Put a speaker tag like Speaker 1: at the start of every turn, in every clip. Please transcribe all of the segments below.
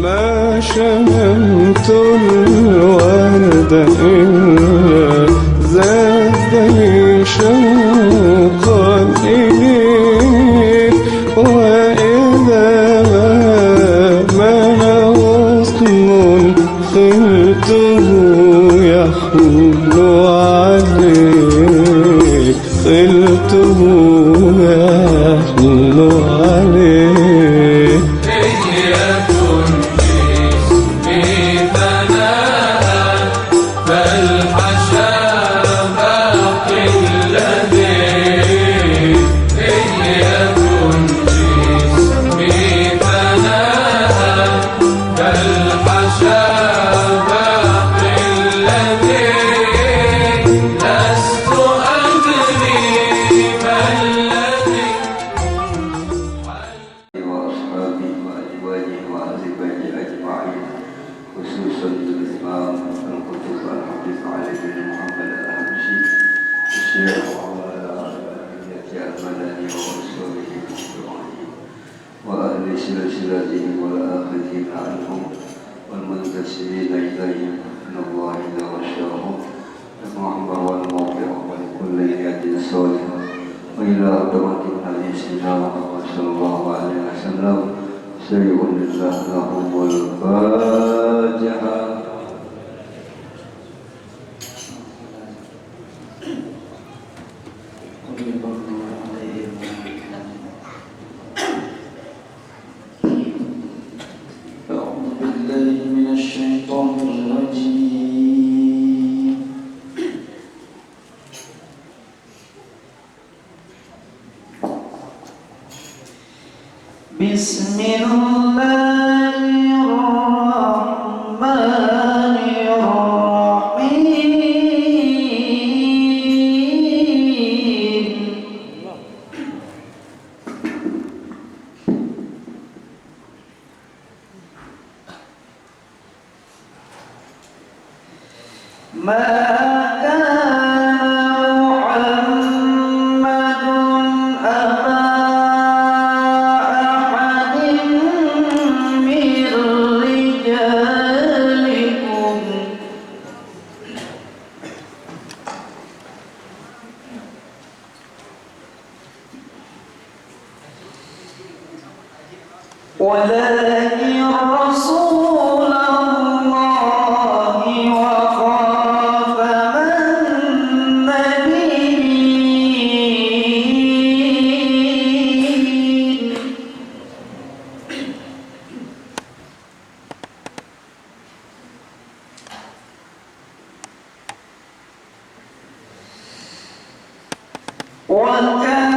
Speaker 1: ما شممت الورد إلا زادني شوقا إليك وإذا ما غصن خلته يحل عليك خلته يحل عليك
Speaker 2: سلسلتهم والآخذين عنهم والمنتسبين إليهم إن الله إذا غشاهم المحضر والموقع ولكل نية صالحة وإلى حضرة النبي صلى الله عليه وسلم سيء لله لهم والفاتحة.
Speaker 3: بسم الله الرحمن الرحيم ما ولكن رسول الله وخاتم النبيين وكان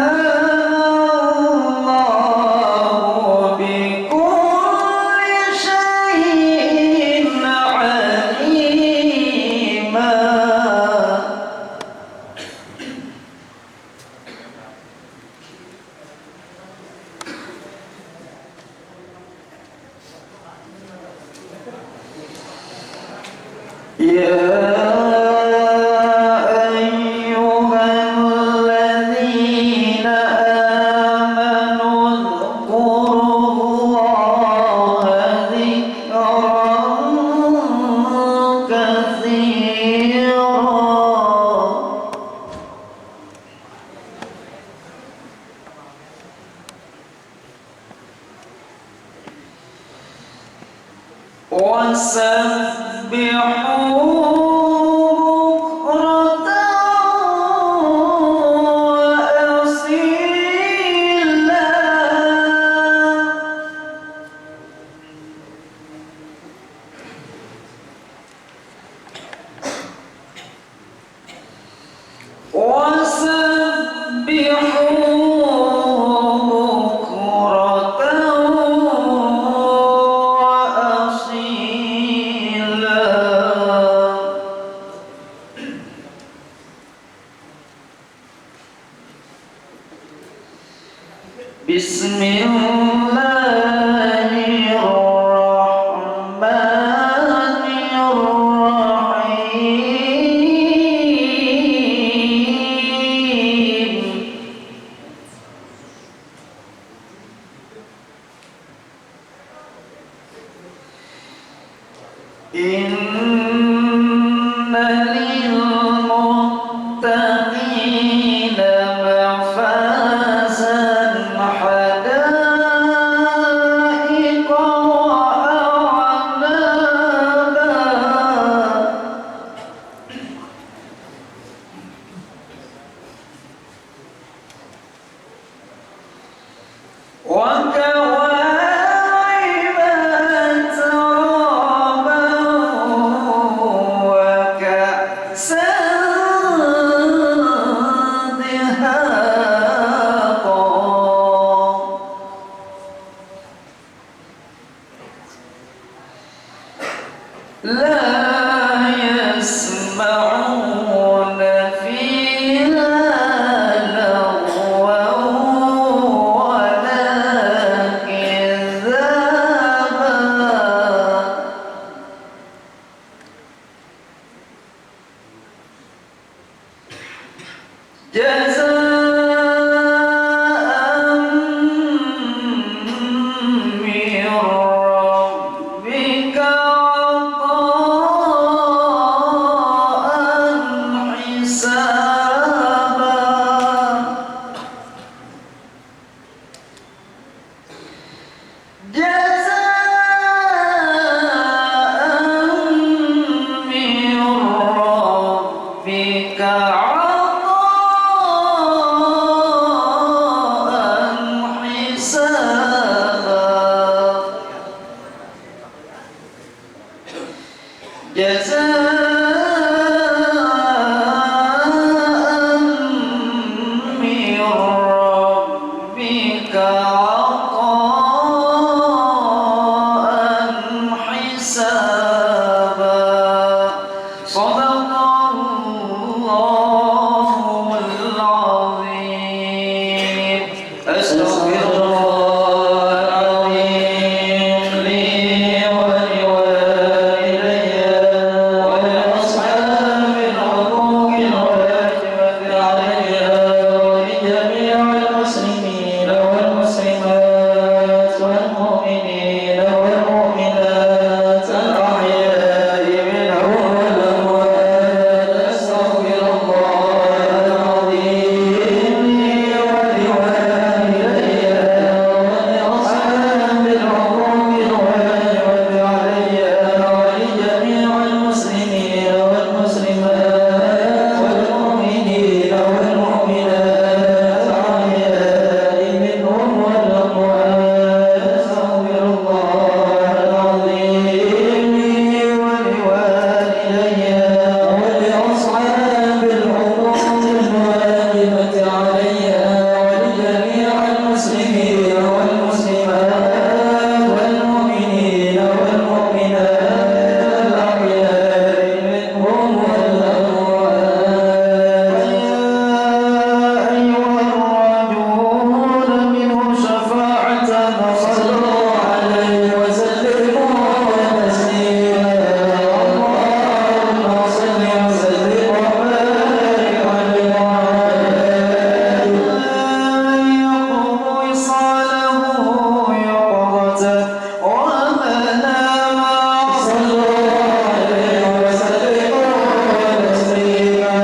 Speaker 3: وأصيلا إن للمتقين مفازا حدائق وأعنابا وكواعب أترابا وكأسا دهاقا لا يسمعون فيها لغوا ولا كذابا جزاء من ربك عطاء حسابا جزاء من ربك عطاء حسابا جزاء من ربك عطاء حسابا صدق الله العظيم أستغفر الله العظيم لي ولوالدي ولأصحاب الحقوق الواجبة عليها ولجميع المسلمين والمسلمات والمؤمنين والمؤمنات الأحياء منهم والأموات أستغفر الله العظيم لي ولوالدي ولأصحاب الحقوق الواجبة عليها ولجميع المسلمين والمسلمات والمؤمنين والمؤمنات الأحياء منهم والأموات أستغفر الله العظيم لي ولوالدي ولأصحاب الحقوق الواجبة عليها ولجميع المسلمين والمسلمات والمؤمنين والمؤمنات الأحياء منهم والأموات يا أيها الراجون منهم شفاعة صلوا عليه وسلموا تسليما اللهم صل وسلم وبارك عليه من يقوم وصاله يقظة ومناما صلوا عليه وسلموا تسليما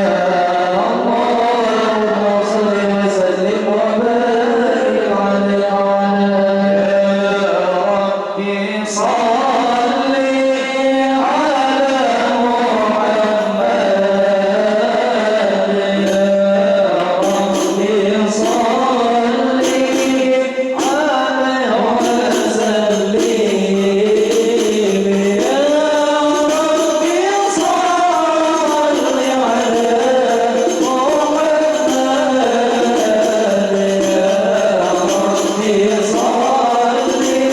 Speaker 3: اللهم صل وسلم وبارك عليه ربي صل على محمد ربي صل عليه وسلم يا ربي صل على محمد ربي صل عليه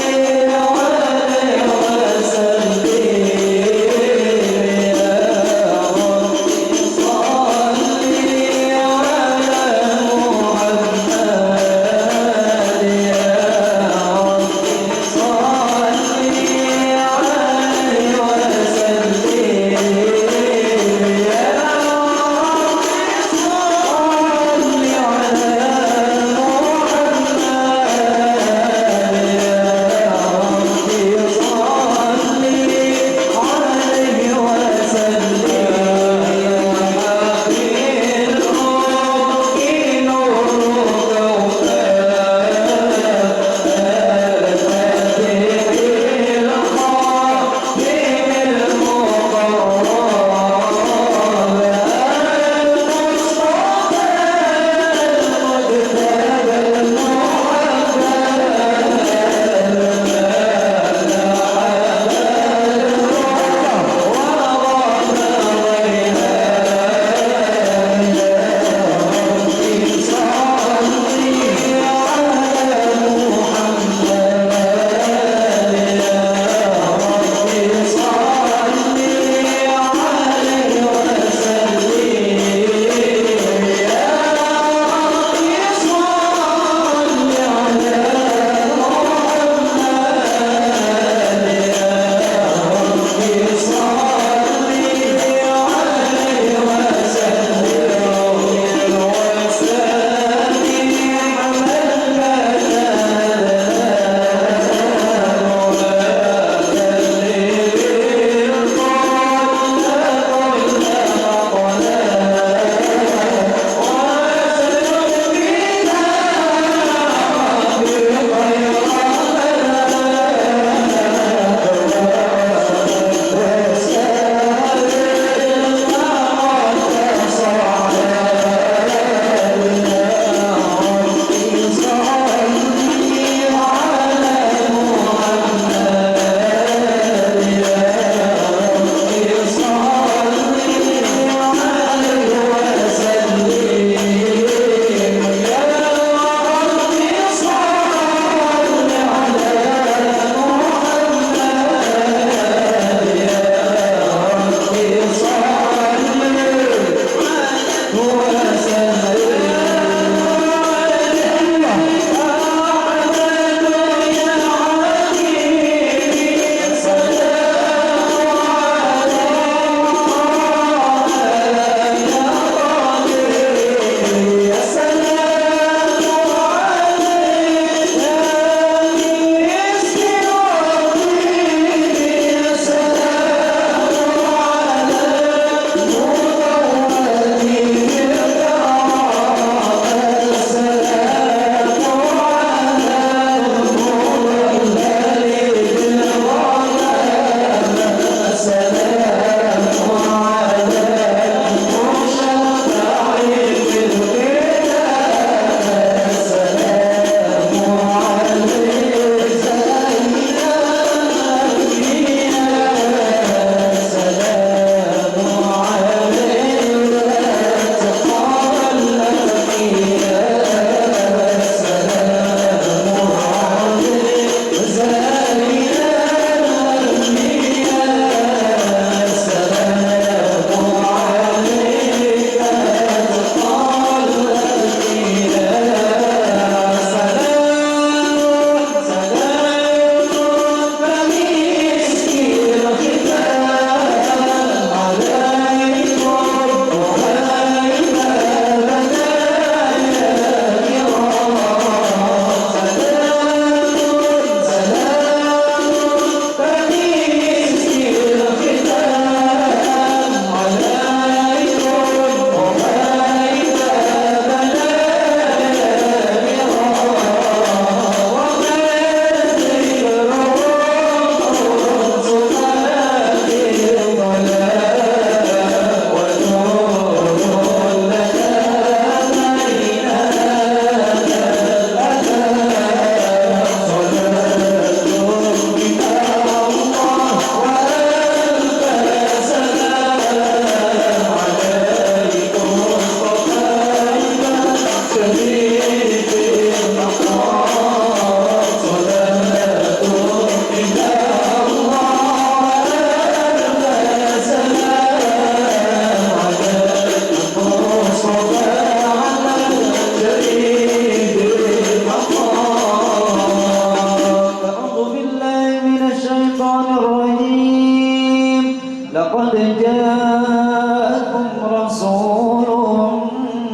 Speaker 3: لقد جاءكم رسول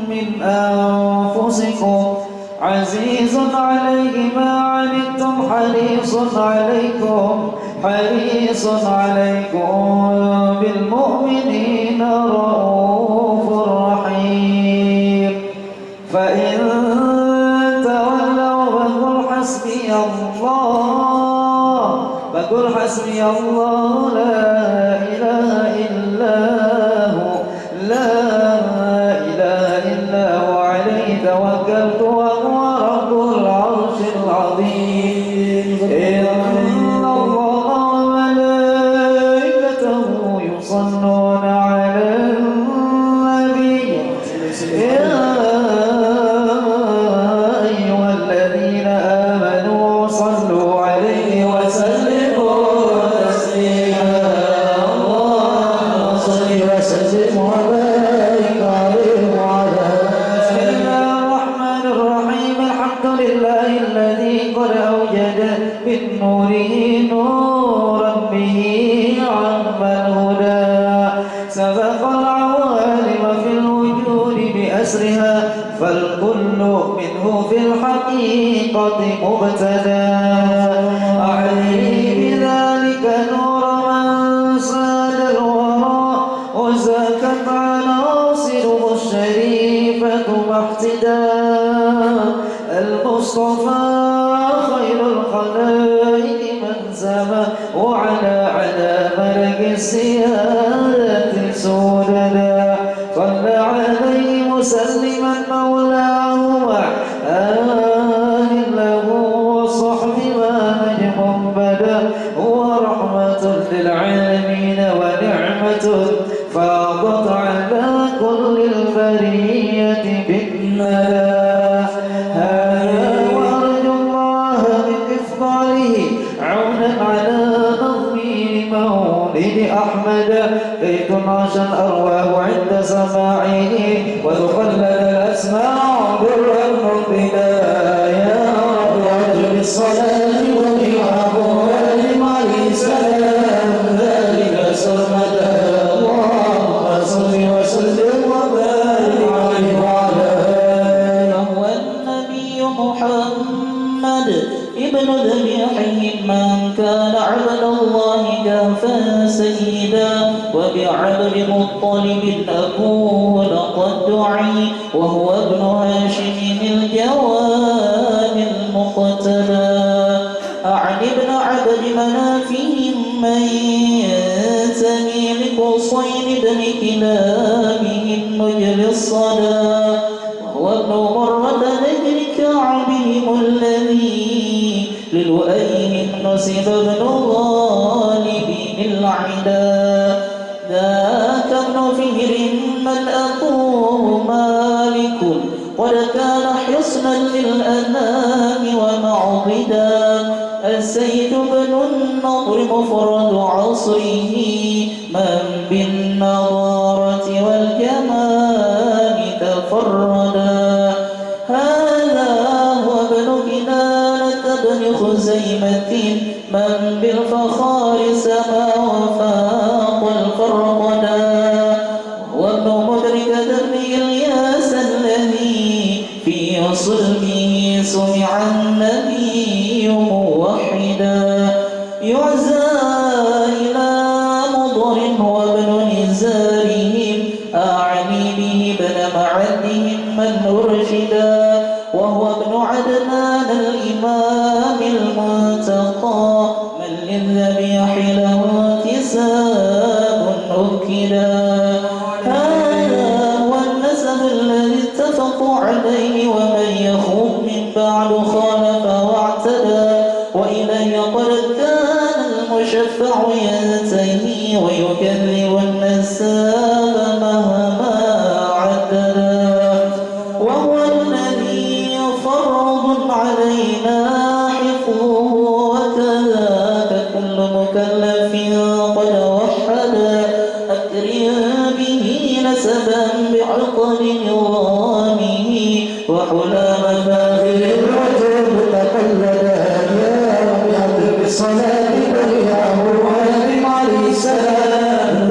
Speaker 3: من أنفسكم عزيز عليه ما عنتم حريص عليكم بالمؤمنين رؤوف رحيم فإن تولوا فقل حسبي الله لا إله إلا هو عليه توكلت وهو رب العرش العظيم إن الله وملائكته يصلون على النبي يا أيها الذين آمنوا صلوا عليه وسلموا تسليما اللهم صل وسلم وبارك عليه وعلى بسم الله الرحمن الرحيم الحمد لله الذي قد أوجد من نوره نورا به عم الهدى سبق العوالم في الوجود بأسرها فالكل منه في الحقيقة مبتدى أعلي بذلك نور من ساد الورى وزكت عناصره الشريفة محتدى المصطفى خير الخلائق من سما وعلى ملك السيادة سودنا صلى عليه مسلما مولاه وآل له وصحب ما نجم بدا ورحمة للعالمين ونعمة فاضت على كل البرية بالندى وأرجو الله من إفضاله عونا على نظمي لمولد أحمد كي تنعش الأرواح عند سماعه وتخلد الأسماع بالرب بنا يا رب أجل الصلاة وبالعبوات عليه السلام ذلك سرمدا اللهم صل وسلم وبارك عليه وعلى آله
Speaker 4: هو النبي محمد ابن ذبيحهم من كان عبد الله كافا سيدا وبعبد مطلب أبوه لقد دعي وهو ابن هاشم الجواد المقتدى عن ابن عبد منافهم من ينتمي لقصين بن كلابهم مجل الصدى وهو ابن مرة نجل كعبهم الذي للؤيهم نسب ابن غالب العدا ذاك ابن فهر من أخوه مالك قد كان حصنا للأنام ومعضدا السيد بن النضر مفرد عصره من بالنضارة والجمال تفردا هذا هو ابن كنانة بن خزيمة من بالفخار سما وفاق الفرقدا وابن مدركة بن إلياس الذي في صلبه سمع النبي موحدا يعزى إلى مضر وابن نزارهم أعني به ابن معدهم من أرشدا وهو ابن عدنان الإمام المنتقى من للذبيح له انتساب أكدا هذا هو النسب الذي اتفقوا عليه ومن يخوض من بعد خالف واعتدى وإليه قد كان المشفع ينتهي ويكذب النساب مهما عددا وهو الذي فرض علينا حفظه وكذاك كل مكلف قد وحدا أكرم به نسبا بعقد نظامه وحلى مفاخر الرجل تقلدا يا رب بالصلاة والسلام عليه السلام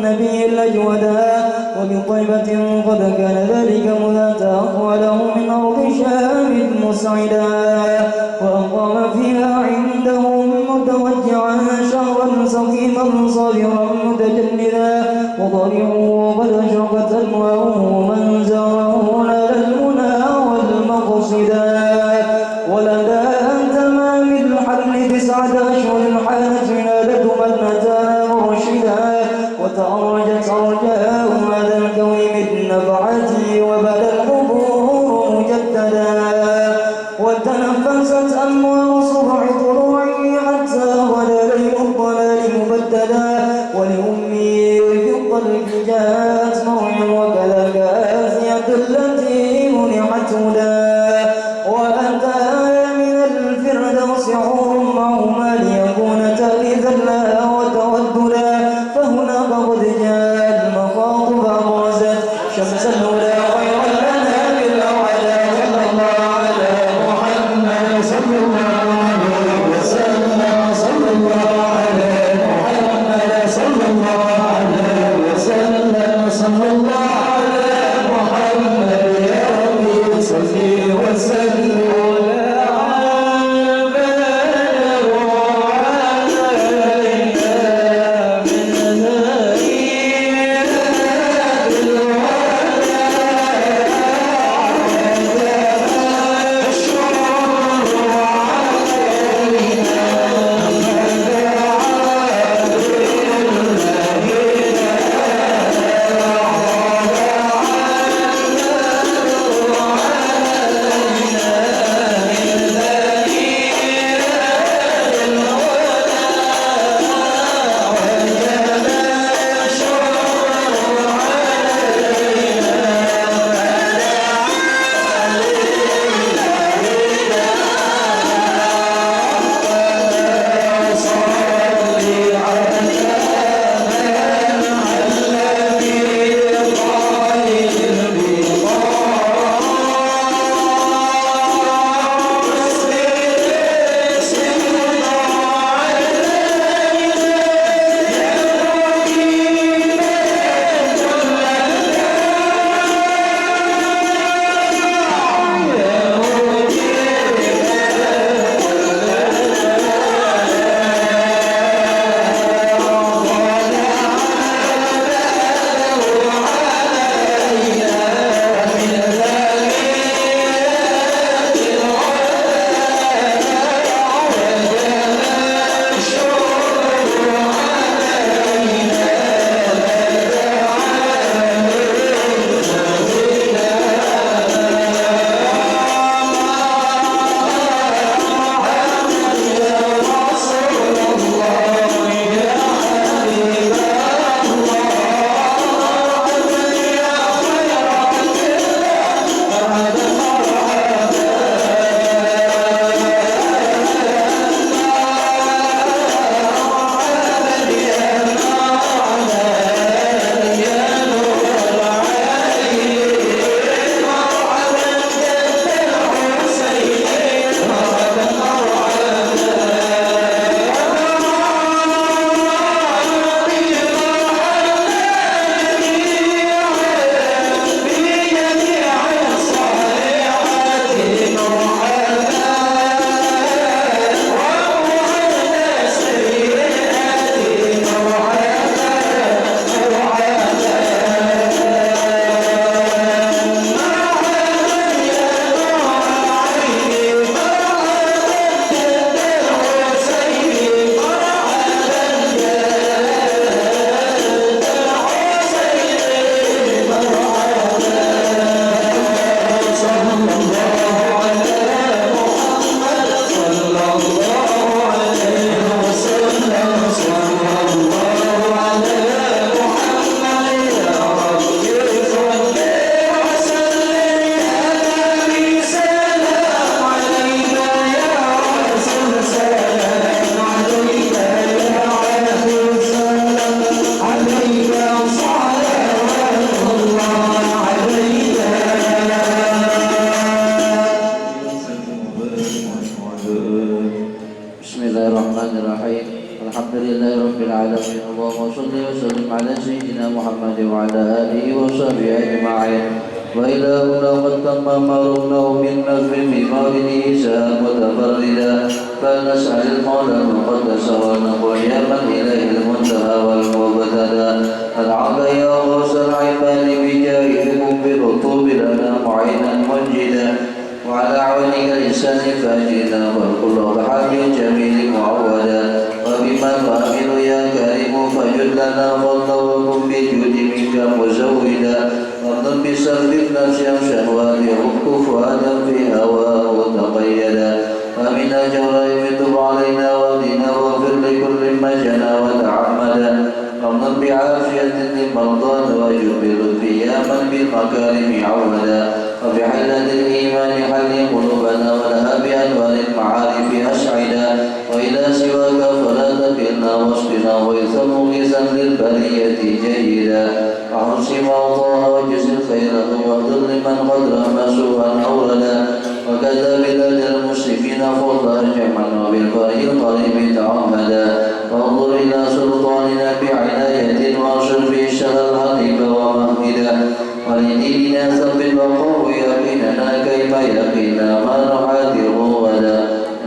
Speaker 3: النبي الأجودا وبطيبة قد كان ذلك مذات أخوله من أرض شام مسعدا وأقام فيها عندهم متوجعا شهرا سقيما صابرا متجلدا وضرعوا قد أشرقت أنواعه من زاره نال المنى والمقصدا ولدى تمام الحل 9 أشهر حانت ولادة من أتانا مرشدا وتأرجت أرجاء هذا الكون من نفعته وبدا القبور مجددا وتنفست أنوار صبح طلوعه حتى غدا ليل الضلال مبددا ولأمي وفق الفجاءت مريم وكذاك آسية التي منحت هدى وأتاها من الفردوس حور معهما ليكون تأليفا لها وتوددا فهناك قد جاء
Speaker 5: Bismillahirrahmanirrahim. Alhamdulillahirabbil alamin. Allahumma shalli wa sallim ala sayyidina Muhammad wa ala alihi wa sahbihi ajma'in. Wa ilahuna qad tamma ma rubnahu min nazmi fi mawlidihi sa'an mutafarrida. فنسأل المولى المقدس ونقول يا من إليه المنتهى والمبتدا العب يا غوث العباد بجاهكم برطوب لنا معينا منجدا وعلى عونك لسان فاجنا والكل بحق جميل معودا وبما تؤمن يا كريم فجد لنا فضلا وكن بجود منك مزودا وارض بسلب النفس شهوات حب فؤادا في هواه تقيدا ومن الجرائم تب علينا واهدنا واغفر لكل ما جنى وتعمدا وامن بعافية للمرضى وجبر قياما بالمكارم عودا وبحلة الإيمان حل قلوبنا ولها بأنوار المعارف أسعدا وإلى سواك فلا تكلنا واسقنا غيثا مغيثا للبرية جيدا أحرص موضوعها وجزل خيره واغفر لمن قد رمى سوءا أوردا وكذا بلاد المسلمين فضلا جمعا وبالفرج القريب تعمدا وانظر إلى سلطاننا بعناية وانشر به الشر الحقيب ومهدا ولديننا ثبت وقوه يقيننا كيما يقينا ما نحاذره غدا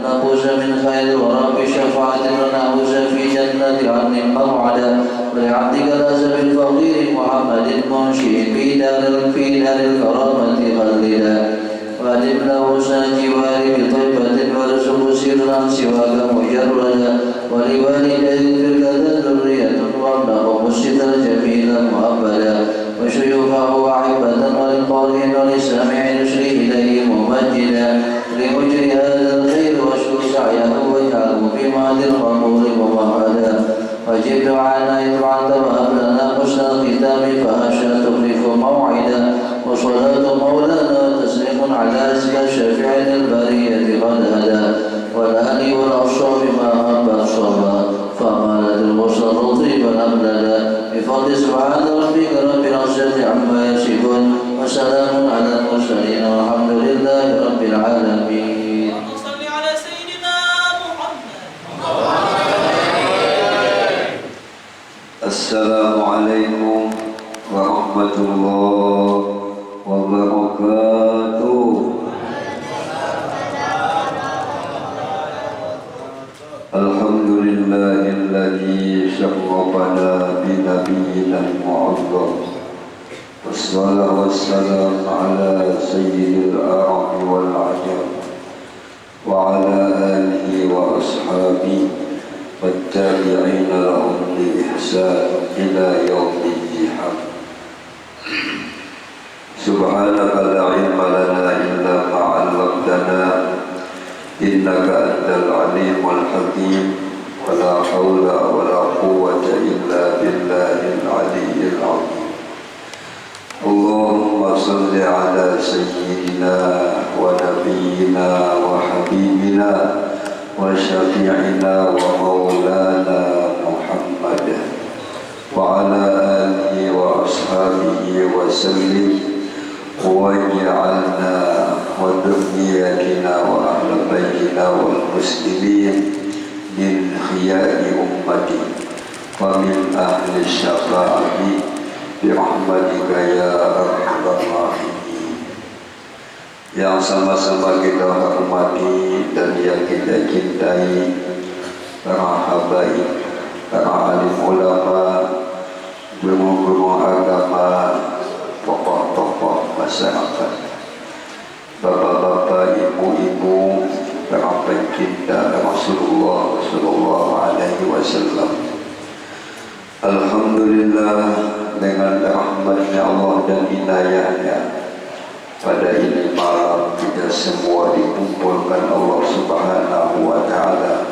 Speaker 5: نفوز من خير الورى بشفاعة ونعوز في جنة عدن موعدا ولعبدك الأسف الفقير محمد المنشئ في دار الكرامة خلدا وأدم له ساجوار بطيبة وارزق سرا سواك مجردا ولوالديه اغفر لنا ذرية وابنهم الستر جميلا مؤبدا وشيوخه وعبة وللقارئين وللسامعين اشري إليه ممجدا لمجري هذا الخير واشكر سعيه واجعله في معد القبول ممهدا وجب دعانا إذ وعدت وهب لنا حسن الختام فهشا تخلف موعدا وصلاة مولانا وتسليم على أزكى شافع البرية قد هدى والآل والأصحاب ما هب الصبا فمالت البصر طيبا أبلدا بفضل سبحان ربك رب العزة عما يصفون وسلام على المرسلين والحمد لله رب العالمين.
Speaker 4: صل على سيدنا محمد.
Speaker 2: السلام عليكم ورحمة الله وبركاته. الحمد لله الذي شرفنا بنبينا المعظم والصلاة والسلام على سيد الأعراب والعجم وعلى آله وأصحابه والتابعين لهم بإحسان إلى يوم الجحام. سبحانك لا علم لنا إلا ما علمتنا إنك أنت العليم الحكيم ولا حول ولا قوة إلا بالله العلي العظيم. اللهم صل على سيدنا ونبينا وحبيبنا وشفيعنا ومولانا محمد وعلى آله وأصحابه وسلم واجعلنا وذريتنا وأهل بيتنا والمسلمين من خيار أمتي ومن أهل الشفاعة برحمتك يا أرحم الراحمين. Yang sama-sama kita hormati dan yang kita cintai para habaib, para alim ulama, guru-guru agama, tokoh-tokoh masyarakat, bapak-bapak, ibu-ibu, para pencinta Rasulullah Sallallahu Alaihi Wasallam. Alhamdulillah dengan rahmatnya Allah dan inayahnya pada ini malam kita semua dikumpulkan Allah Subhanahu wa Ta'ala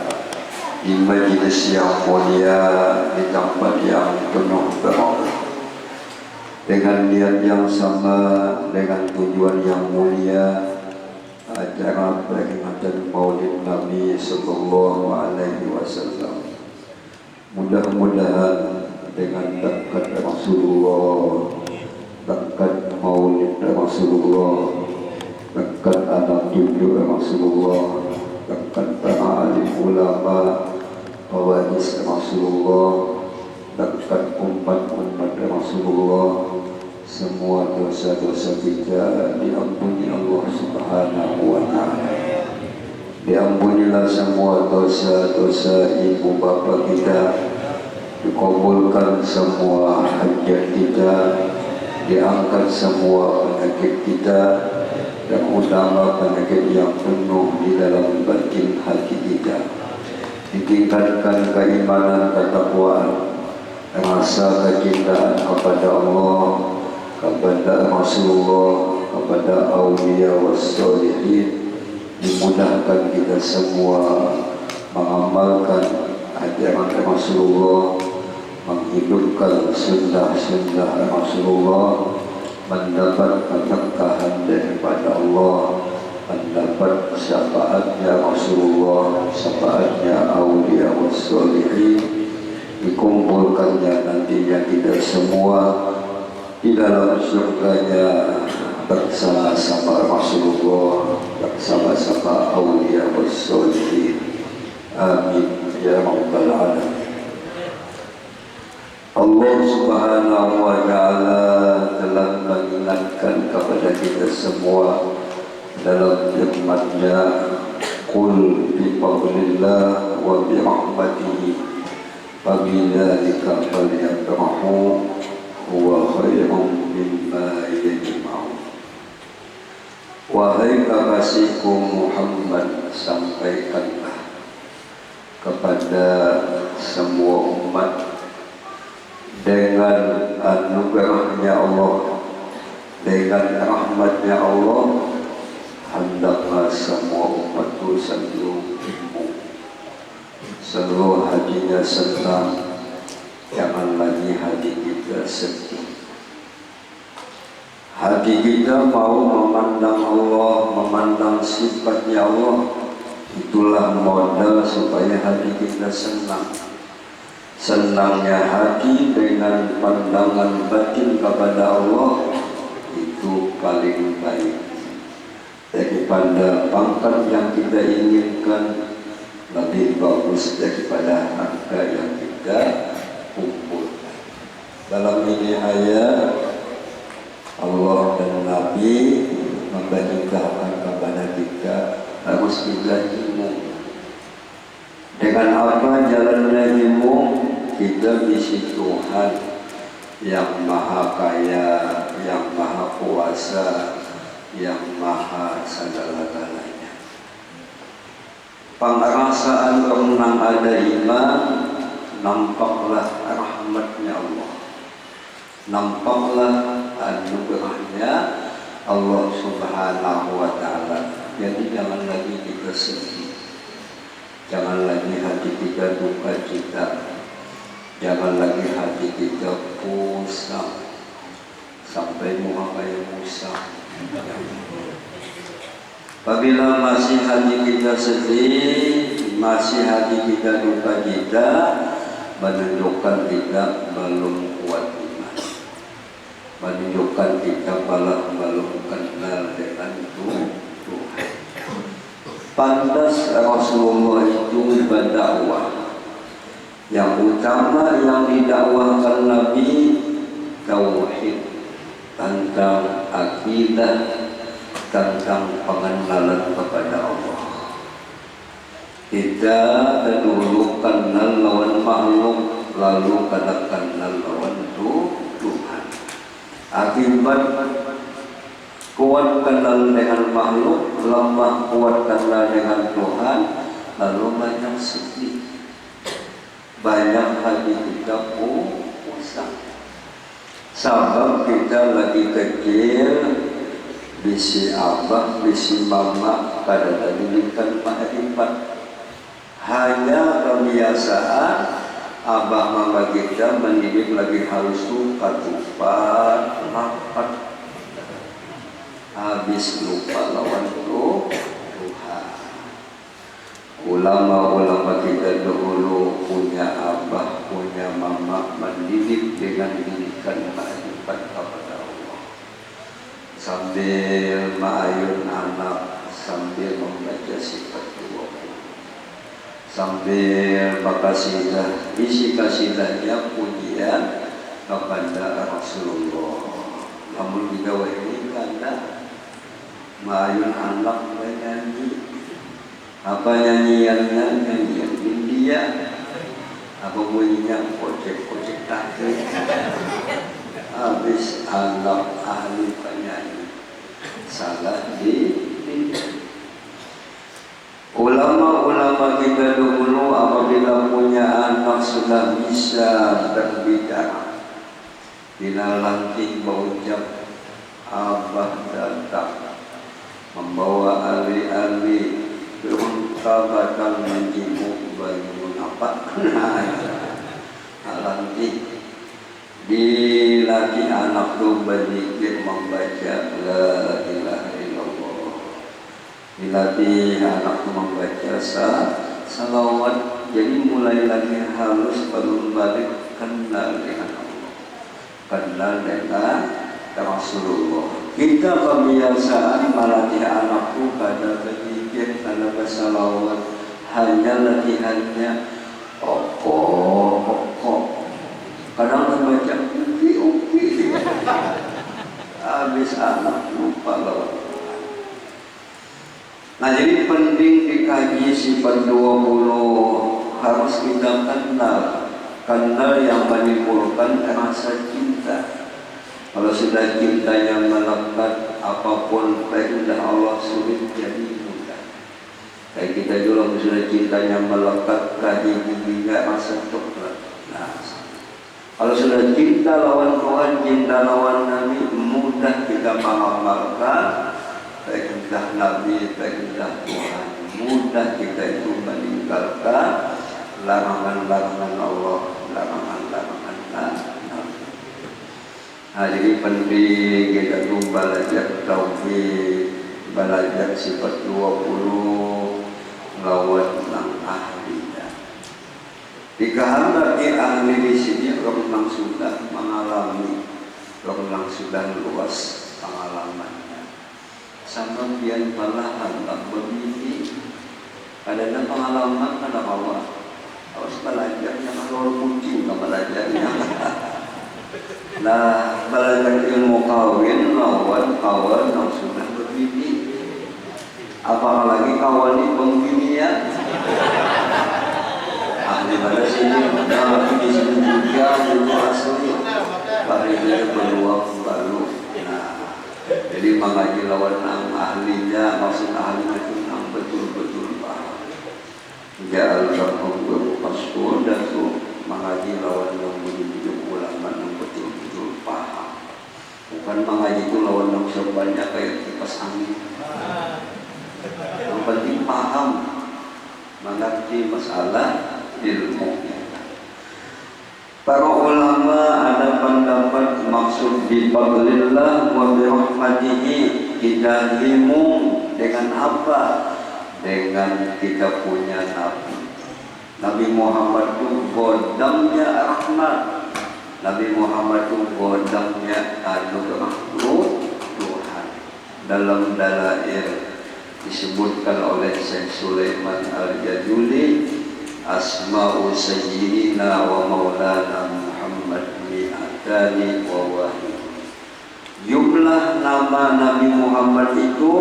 Speaker 2: di majlis yang mulia, di tempat yang penuh berkah, dengan niat yang sama, dengan tujuan yang mulia, acara peringatan Maulid Nabi Sallallahu Alaihi Wasallam. Mudah-mudahan dengan dekat Rasulullah, dekat Maulid Rasulullah, dekat anak cucu Rasulullah, dekat para alim ulama, pewaris Rasulullah, dekat umat-umat Rasulullah. Semua dosa-dosa kita diampuni Allah Subhanahu wa Ta'ala. Diampunilah semua dosa-dosa ibu bapa kita, dikabulkan semua hajat kita, diangkat semua penyakit kita, dan utama penyakit yang penuh di dalam batin hati kita. Ditingkatkan keimanan, ketakwaan, rasa kecintaan kepada Allah, kepada Rasulullah, kepada awliya wassalihin. Dimudahkan kita semua mengamalkan ajaran Rasulullah, menghidupkan sunnah-sunnah Rasulullah, mendapat keberkahan daripada Allah, mendapat syafaatnya Rasulullah, syafaatnya awliya wassalihin. Dikumpulkannya nantinya kita semua di dalam surganya bersama-sama Rasulullah, bersama-sama awliya wassalihin. Amin ya rabbal alamin. Allah Subhanahu wa Ta'ala telah mengingatkan kepada kita semua dalam firman-Nya, qul bi fadlillah wa bi rahmatihi fa bidzalika falyafrahu huwa khairum mimma yajma'un. Wahai kekasihku Muhammad, sampaikanlah kepada semua umat dengan anugerahnya Allah, dengan rahmatnya Allah, hendaklah semua umat itu seluruh hatinya senang, jangan lagi hati kita sedih. Hati kita mau memandang Allah, memandang sifatnya Allah, itulah modal supaya hati kita senang. Senangnya hati dengan pandangan batin kepada Allah itu paling baik daripada pangkat yang kita inginkan, lebih bagus daripada harta yang kita kumpulkan. Dalam ini ayat Allah dan Nabi memberitahukan kepada kita harus belajarmu. Dengan apa jalannya ilmu? Kita bisi Tuhan yang maha kaya, yang maha kuasa, yang maha segala-galanya. Pengerasaan renang ada iman, nampaklah rahmatnya Allah, nampaklah anugerahnya Allah Subhanahu wa Ta'ala. Jadi jangan lagi kita sedih, jangan lagi hati kita duka cita, jangan lagi hati kita pusing sampai muka kayak musang. Apabila masih hati kita sedih, masih hati kita duka cita, menunjukkan kita belum kuat iman, menunjukkan kita belum kenal dengan Tuhan. Pantas Rasulullah itu berdakwah. Yang utama yang didakwahkan Nabi tauhid, tentang akidah, tentang pengenalan kepada Allah. Kita dulu kenal lawan makhluk, lalu kada kenal lawan Tuhan. Akibat kuat kenal dengan makhluk, lemah kuat kenal dengan Tuhan, lalu banyak sedih, banyak hati kita pusing. Sebab kita lagi kecil, bisi abah, bisi mama, pada diberikan makrifat. Hanya kebiasaan abah mama kita mendidik lagi harus suka tupat, rapat, habis lupa lawan Tuhan. Ulama-ulama kita dahulu punya abah, punya mama, mendidik dengan didikan makrifat kepada Allah, sambil ma'ayun anak, sambil membaca sifat Allah. sambil berkasidah, isi kasidahnya pujian kepada Rasulullah. Namun juga ini karena mayun anak menyanyi, apa nyanyiannya? Nyanyian India, apa bunyinya? Kocek-kocek takdir. Habis anak ahli penyanyi salah di ulama-ulama kita dulu apabila punya anak sudah bisa berbicara, bila lantik berucap abah datang membawa ahli-ahli berunta bakal menjemput bayi apa lantik dilatih anak tu berzikir membaca la ilaha illallah, dilatih anak tu membaca salawat. Jadi mulai lagi halus belum balik kenal dengan Allah, kenal dengan Rasulullah. Kita kebiasaan melatih anakku pada berzikir, pada bersalawat, hanya latihannya pokok. Kadang membaca uki habis anak lupa lawan. Nah jadi penting dikaji sifat 20, harus kita kenal yang menimbulkan rasa cinta. Kalau sudah cintanya melekat, apapun perintah Allah sulit jadi mudah. Kayak kita dulu sudah cintanya melekat, kaji giginya rasa coklat. Nah, kalau sudah cinta lawan Tuhan, cinta lawan Nabi, mudah kita mengamalkan perintah Nabi, perintah Tuhan. Mudah kita itu meninggalkan larangan-larangan Allah, larangan-larangan Nabi. Nah, jadi penting kita tuh belajar tauhid, belajar sifat 20 lawan nang ahlinya. Dikahendak ahli di sini orang sudah mengalami, orang sudah luas pengalamannya. Sama pian pala hendak bermimpi, ada pengalaman ada Allah. Harus belajar yang orang kucing nggak belajarnya. Nah, belajar ilmu kawin lawan kawan yang sudah bermimpi. Apalagi kawan ini pembinian. Ahli pada sini, di sini juga itu asli. Barisnya beruang baru. Nah, jadi mengaji lawan ahlinya, maksud ahlinya itu yang betul-betul paham. Ja'al rahum berpasku dan tu mengaji lawan yang menunjuk ulama yang betul-betul paham. Bukan mengaji itu lawan yang sebanyak kayak kipas angin. Yang penting paham, mengerti masalah ilmu. Para ulama ada pendapat maksud di fadlillah wa bi rahmatihi, kita ilmu dengan apa? Dengan kita punya Nabi. Nabi Muhammad itu godamnya rahmat. Nabi Muhammad itu godamnya anugerah Tuhan. Dalam dalail disebutkan oleh Syekh Sulaiman Al-Jaduli, asma'u sayyidina wa maulana Muhammad mi'atani wa wahid. Jumlah nama Nabi Muhammad itu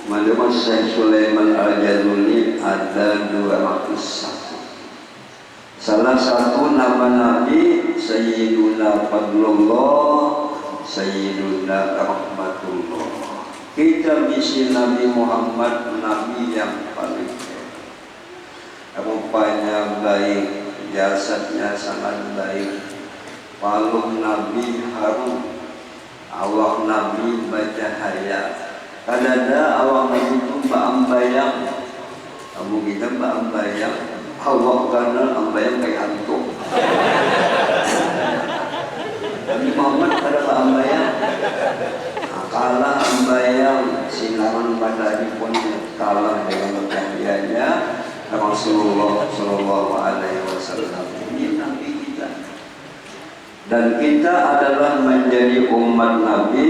Speaker 2: menurut Syekh Sulaiman Al-Jaduli ada 201. Salah satu nama Nabi Sayyiduna Fadlullah, Sayyiduna Rahmatullah. Kita misi Nabi Muhammad, Nabi yang paling rupanya baik, jasadnya sangat baik, palung Nabi harum, awak Nabi bercahaya. Kadada awak Nabi itu ambayang, kamu kita ambayang, awak kana ambayang kayak antuk. Nabi Muhammad kada ambayang, kalah ambayang, sinaran badai pun kalah dengan bercahayaannya. Rasulullah Shallallahu Alaihi Wasallam ini Nabi kita, dan kita adalah menjadi umat Nabi,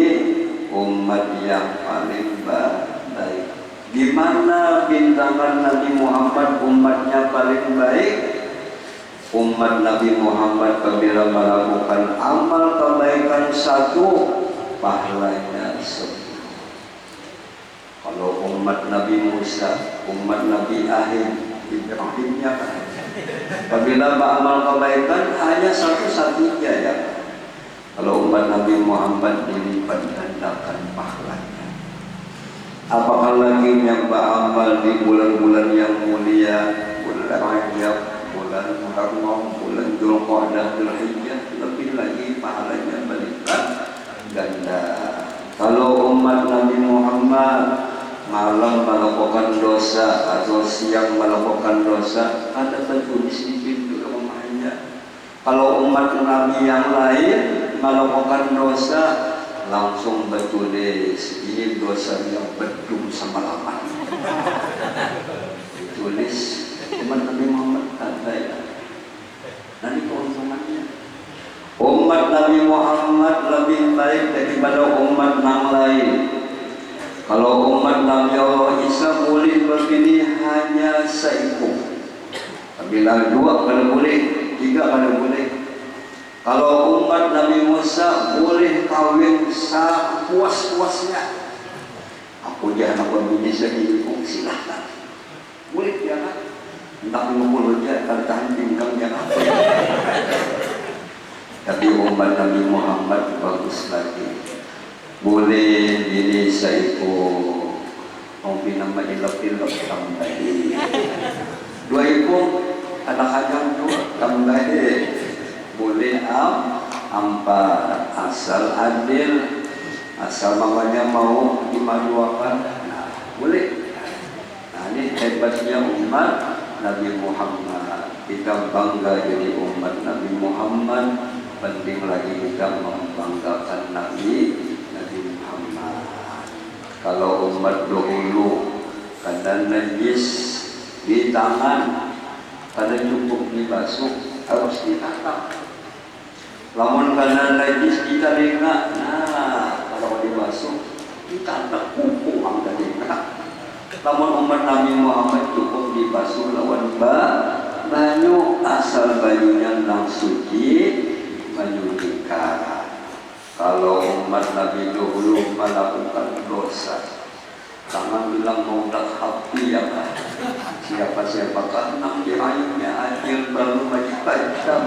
Speaker 2: umat yang paling baik. Di mana bintangan Nabi Muhammad umatnya paling baik? Umat Nabi Muhammad apabila melakukan amal kebaikan satu, pahalanya 10. Kalau umat Nabi Musa, umat Nabi Ibrahimnya kan, apabila beramal kebaikan hanya satu-satunya ya. Kalau umat Nabi Muhammad dilipat gandakan pahalanya. Apakah lagi yang beramal di bulan-bulan yang mulia, bulan Rajab, bulan Muharram, bulan Dzulqa'dah, Dzulhijjah, lebih lagi pahalanya berlipat ganda. Kalau umat Nabi Muhammad malam melakukan dosa atau siang melakukan dosa, ada tertulis di pintu rumahnya. Kalau umat Nabi yang lain melakukan dosa, langsung bertulis ini dosa yang bedung semalaman. Ditulis umat Nabi Muhammad ada ya. Nanti keuntungannya umat Nabi Muhammad lebih baik daripada umat yang lain. Kalau umat Nabi Allah Isa boleh berpilih hanya seekor. Bila 2 kalau boleh, 3 kalau boleh. Kalau umat Nabi Musa boleh kawin sepuas-puasnya. Aku dia anak bini sendiri, silahkan. Boleh ya kan? Entah 50 aja, kalau tahan pinggang ya kan? Tapi umat Nabi Muhammad bagus lagi. Boleh pilih seekor, mau nama ilap-ilap tambahin 2 ekor, anak-anak 2 tambahin. Boleh 4, asal adil, asal mamanya mau dimaduakan, nah, boleh. Nah ini hebatnya umat Nabi Muhammad. Kita bangga jadi umat Nabi Muhammad. Penting lagi kita membanggakan Nabi Muhammad. Kalau umat dahulu kadang najis di tangan, kadang cukup dibasuh, harus ditata. Lamun kadang najis di telinga, nah kalau dibasuh ditata kuku ang telinga. Lamun umat Nabi Muhammad cukup dibasuh lawan banyu, asal banyunya nang suci, banyu dikarat. Kalau umat Nabi dahulu melakukan dosa, jangan bilang mau tak hati ya kan. Siapa kan nang dirayunya akhir baru wajib tajam.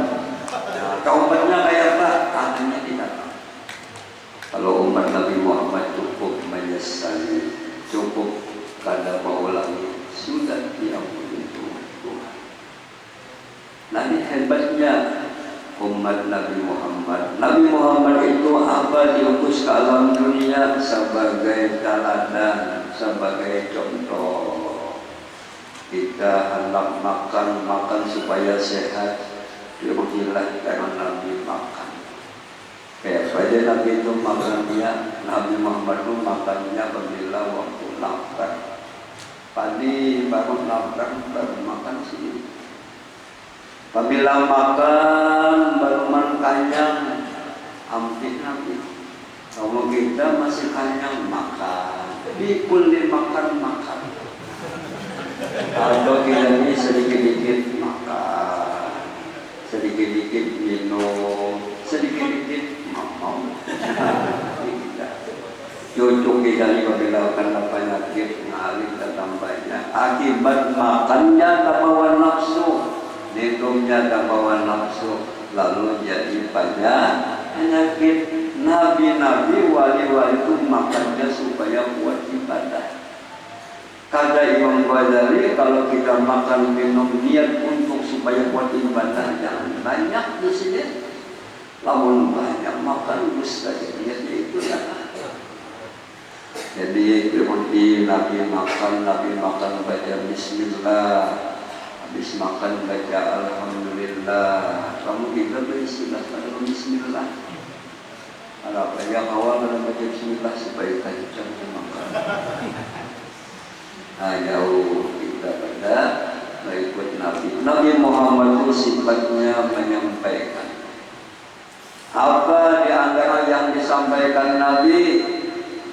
Speaker 2: Taubatnya kayak apa? Tangannya tidak. Kalau umat Nabi Muhammad cukup menyesali, cukup kada mengulangi, sudah diampuni Tuhan. Nanti hebatnya umat Nabi Muhammad. Nabi Muhammad itu apa diutus ke alam dunia sebagai teladan, sebagai contoh. Kita hendak makan supaya sehat, diujilah karena Nabi makan. Kayak saja Nabi itu makannya, Nabi Muhammad itu makannya apabila waktu lapar. Pagi baru lapar, baru makan sini. Apabila makan baru kanyang, hampir Nabi. Kalau kita masih kanyang makan, dipulih makan. Kalau kita ini sedikit-sedikit makan, sedikit-sedikit minum, sedikit-sedikit mau. Cucuk kita ini apabila kena penyakit ngalir datang banyak. Akibat makannya terbawa nafsu, minumnya terbawa nafsu, lalu jadi banyak penyakit. Nabi-nabi, wali-wali itu makannya supaya buat ibadah. Kata Imam Ghazali, kalau kita makan minum niat untuk supaya buat ibadah, jangan banyak di sini. Lamun banyak makan bisa niatnya itu ya. Jadi Nabi makan baca Bismillah, habis makan baca Alhamdulillah. Kamu kita beristilah pada Bismillah. Kalau banyak awal dalam baca Bismillah supaya tajam makan. Jauh kita pada mengikut Nabi. Nabi Muhammad itu sifatnya menyampaikan. Apa di antara yang disampaikan Nabi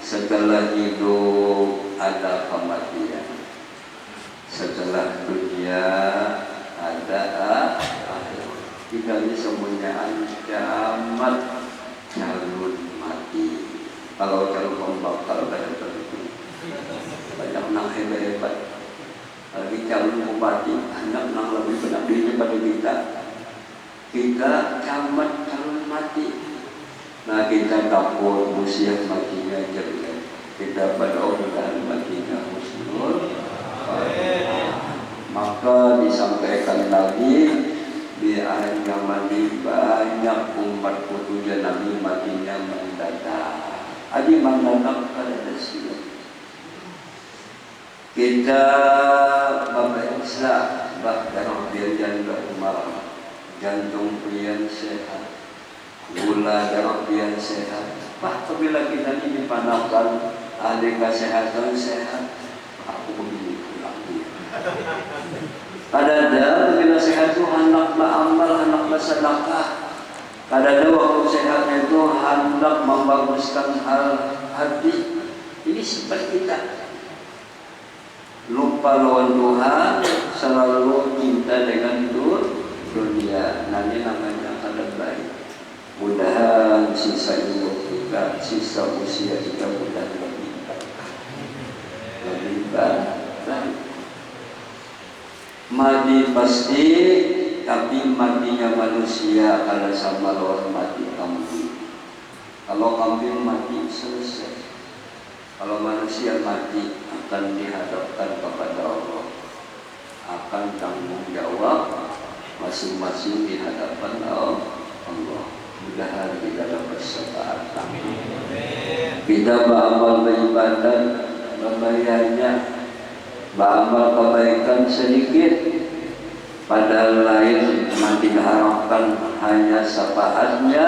Speaker 2: setelah hidup ada kematian. Setelah dunia ada akhirat. Kita ini semuanya kiamat calon mati. Kalau calon bakal banyak begitu, banyak nang hebat. Lagi calon bupati, anak nang lebih banyak diri pada kita. Kita kiamat calon mati. Nah kita takut usia matinya jelek. Kita berdoa matinya husnul. Maka disampaikan lagi di akhir zaman ini banyak umat putunya Nabi matinya mendadak. Adi mendadak pada siang. Kita Bapak Islam, Bapak Bian Umar, jantung pian sehat, gula darah pian sehat. Apabila kita ini dipanahkan ahli kesehatan sehat, aku begini pulang. Kadang-kadang bila sehat itu hendaklah amal, hendaklah sedekah. Kadang-kadang waktu sehatnya itu hendak membaguskan hati. Ini sifat kita. Lupa lawan Tuhan, selalu cinta dengan dunia. Nanti namanya kadang baik. Mudahan sisa hidup kita, sisa usia kita mudah lebih baik. Mati pasti, tapi matinya manusia kalau sama lawan mati kambing. Kalau kambing mati selesai. Kalau manusia mati akan dihadapkan kepada Allah, akan tanggung jawab masing-masing di hadapan Allah. Mudah-mudahan kita dapat syafaat. Kita beramal beribadah, membayarnya, beramal kebaikan sedikit, padahal lain nanti diharapkan hanya syafaatnya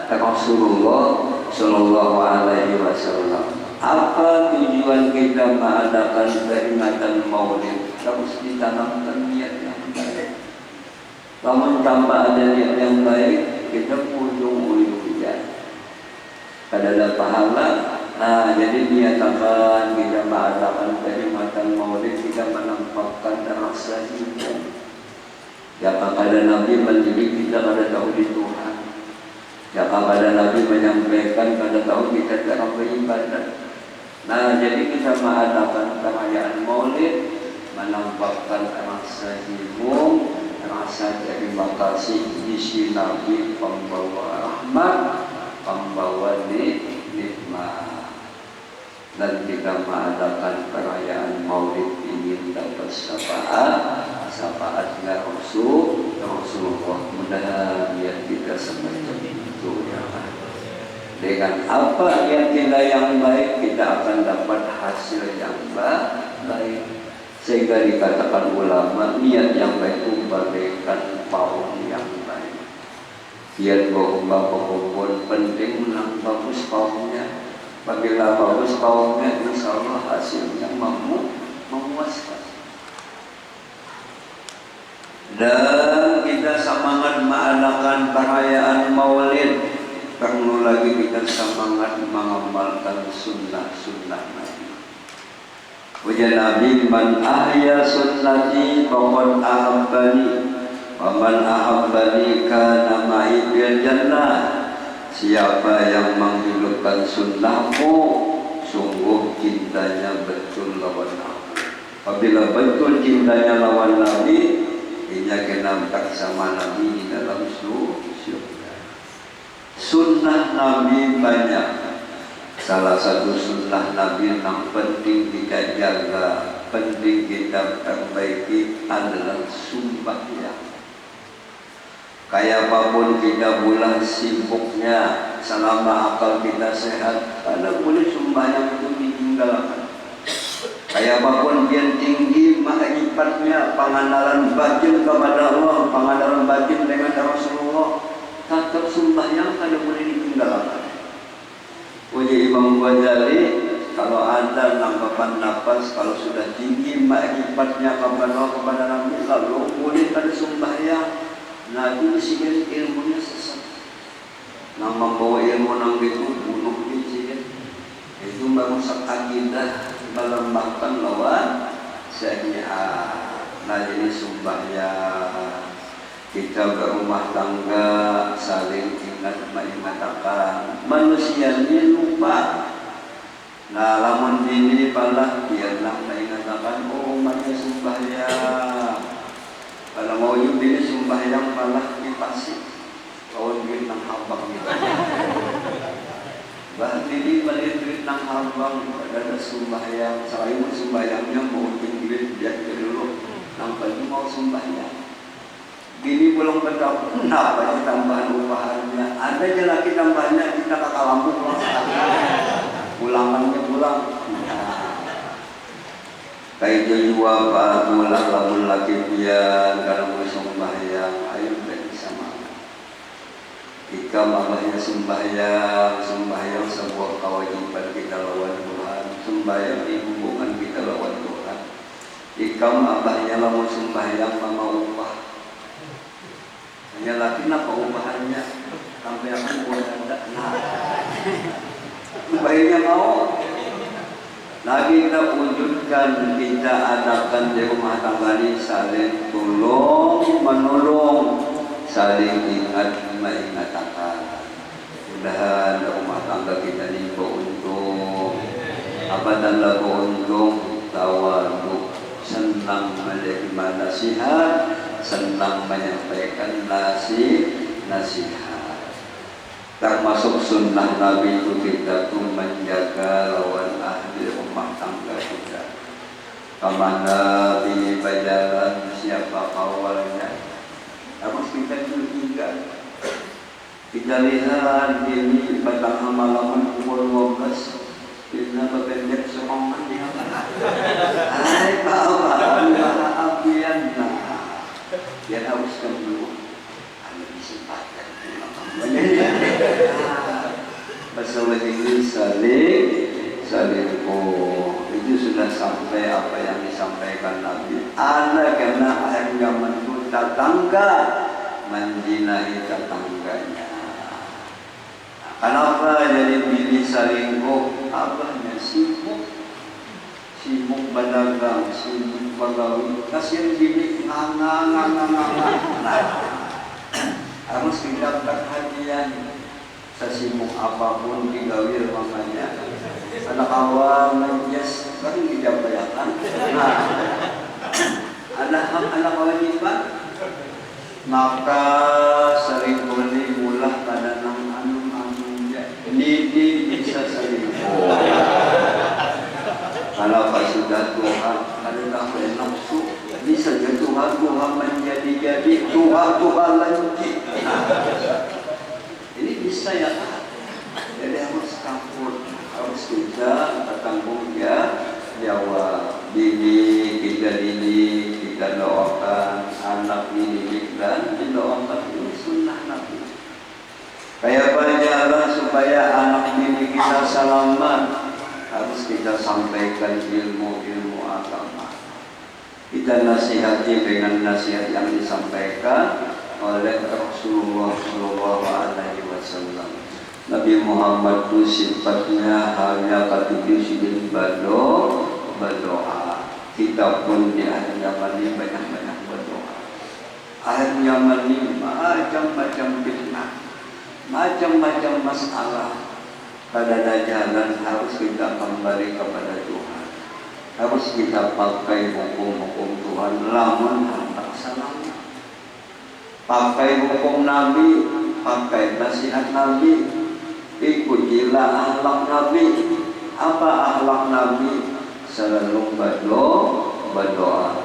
Speaker 2: Rasulullah Shallallahu Alaihi Wasallam. Apa tujuan kita mengadakan peringatan Maulid? Harus ditanamkan niat yang baik. Namun tanpa ada niat yang baik, kita ujung-ujungnya kada ada pahala. Nah, jadi niatakan kita mengadakan peringatan Maulid, kita menampakkan rasa cinta. Jika pada Nabi mendidik kita pada tahu di Tuhan, jika pada Nabi menyampaikan pada tahu kita cara beribadah. Nah, jadi kita mengadakan perayaan Maulid, menampakkan rasa hibur, rasa terima kasih di sisi Nabi, pembawa rahmat, pembawa nikmat. Dan kita mengadakan perayaan Maulid ingin dapat syafaatnya Rasulullah. Mudah-mudahan kita semacam itu ya. Dengan apa yang kita yang baik, kita akan dapat hasil yang baik. Sehingga dikatakan ulama, niat yang baik itu bagaikan paung yang baik. Biar bahwa penting menang bagus paungnya. Apabila bagus paungnya, insya Allah hasilnya memuaskan. Dan kita semangat mengadakan perayaan Maulid. Perlu lagi kita semangat mengamalkan sunnah-sunnah Nabi. Ujar Nabi, man ahya sunnati faqad ahabbani, wa man ahabbani kana ma'i fil jannah. Siapa yang menghidupkan sunnahmu, sungguh cintanya betul lawan aku. Apabila betul cintanya lawan Nabi, ia kena bersama Nabi di dalam surga. Sunnah Nabi banyak. Salah satu sunnah Nabi yang penting kita jaga, penting kita perbaiki adalah sembahyang. Kayak apapun kita bulan sibuknya, selama akal kita sehat, tidak boleh sembahyang itu ditinggalkan. Kayak apapun dia tinggi maknanya pengandalan batin kepada Allah, pengandalan batin dengan Rasulullah, tetap sembahyang tidak boleh ditinggalkan. Uji Imam Ghazali, kalau ada nangkapan nafas, kalau sudah tinggi maknanya kepada Nabi, lalu boleh ada sembahyang. Nah itu sihir ilmunya sesat. Nah membawa ilmu nang itu bunuh dia, itu merusak akidah. melembahkan lawan sehat. Nah jadi sembahyang kita berumah tangga saling ingat mengatakan manusia ini lupa. Nah lamun ini palah biarlah mengatakan oh umatnya sembahyang. Kalau mau yuk ini sembahyang palah dipasih kawan duit nang hambang gitu. Bah ini balik duit nang hambang ada sembahyang. Selain sembahyangnya mau duit dia dulu. Nampak mau sembahyang. Gini pulang bertahun, kenapa ya tambahan upahannya? Ada aja lagi tambahnya kita kakak lampu pulang sekali. Pulangannya pulang. Kayak jua pak mulak lamun laki pian karena mau sembahyang, ayo beri sama. Jika mamanya sembahyang sebuah kewajiban kita lawan Tuhan. Sembahyang ini hubungan kita lawan Tuhan. Jika abahnya mau sembahyang mama upah. Hanya lagi apa upahannya sampai akan buat ada. Nah, baiknya mau. Lagi kita wujudkan, kita adakan di rumah tangga ini saling tolong menolong, saling ingat mengatakan. Mudah-mudahan rumah tangga kita ini beruntung. Apa dan beruntung tawaduk, senang menerima nasihat, senang menyampaikan nasihat. Termasuk sunnah Nabi itu kita tuh menjaga lawan ahli rumah tangga kita. Kemana ini berjalan siapa awalnya harus kita juga. Kita lihat ini pada malam umur 12 kita berpendek semangat di mana. Hai Pak apian dia haruskan dulu ada disempatkan masalah ini saling itu sudah sampai apa yang disampaikan Nabi. Ada karena akhir zaman itu tetangga menjinahi tetangganya. Kenapa jadi pilih selingkuh? Abahnya sibuk berdagang, sibuk bergaul. Kasihan bini nganga. Harus kita perhatian. Sesibuk apapun digawir makanya. Anak awal menjes kan dijabayakan. Nah, ada hak anak kewajiban. Maka selingkuh ini mulah pada Nidi bisa selingkuh. Kalau sudah Tuhan, ada tak nafsu, bisa jadi Tuhan menjadi Tuhan lagi. Ini bisa ya kan? Jadi harus campur, harus kita bertanggung jawab. Kita doakan anak ini dan didoakan ini sunnah Nabi. Kayak berjalan supaya anak didik kita selamat, harus kita sampaikan ilmu agama. Kita nasihati dengan nasihat yang disampaikan oleh Rasulullah SAW. Nabi Muhammad itu sifatnya hanya ketujuh berdoa. Kita pun di akhir zaman ini banyak-banyak berdoa. Akhir zaman ini macam-macam fitnah, macam-macam masalah. Pada jalan harus kita kembali kepada Tuhan. Harus kita pakai hukum-hukum Tuhan. Lamun hendak salam. Pakai hukum Nabi, pakai nasihat Nabi. Ikutilah akhlak Nabi. Apa akhlak Nabi? Selalu berdoa.